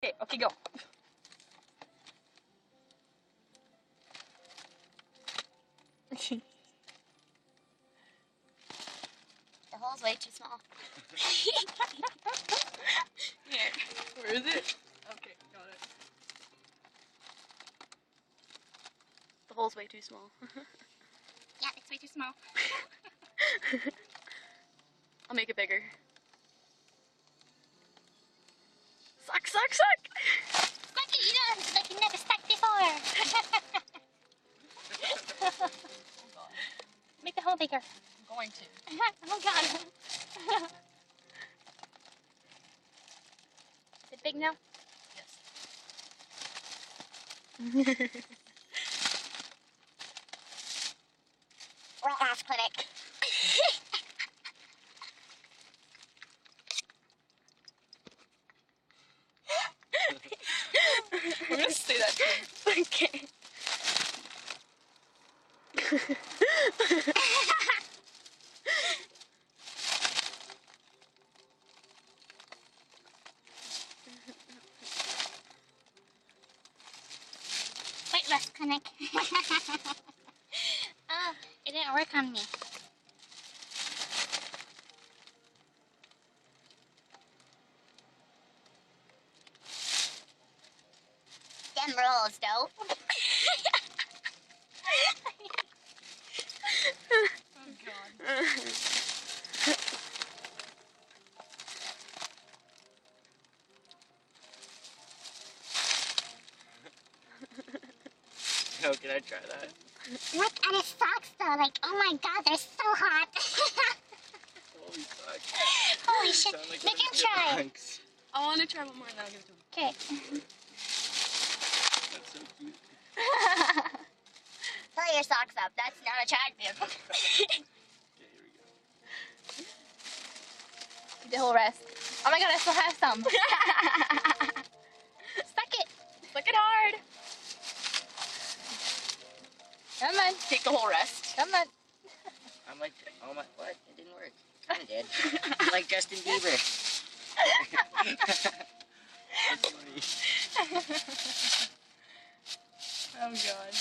Okay, go. The hole's way too small. Here. Where is it? Okay, got it. The hole's way too small. Yeah, it's way too small. I'll make it bigger. Suck, suck, suck! Suck it, you know, it's like you never stuck before. Make the hole bigger. I'm going to. Oh god. Is it big now? Yes. Wet ass clinic. I'm gonna say that too. Okay. Wait, lost clinic. Oh, it didn't work on me. Them rolls, though. Oh god. Oh, can I try that? Look at his socks, though. Like, oh my god, they're so hot. Holy fuck. Holy You shit. sound like Make one of him the try. chipmunks. I want to try one more and then I'll give it to him. Okay. That's so cute. Pull your socks up. That's not attractive. Okay, here we go. The whole rest. Oh my god, I still have some. Suck it. Suck it hard. Come on. Take the whole rest. Come on. I'm like, oh my, what? It didn't work. Kinda did. I'm like Justin Bieber. That's funny. Oh god.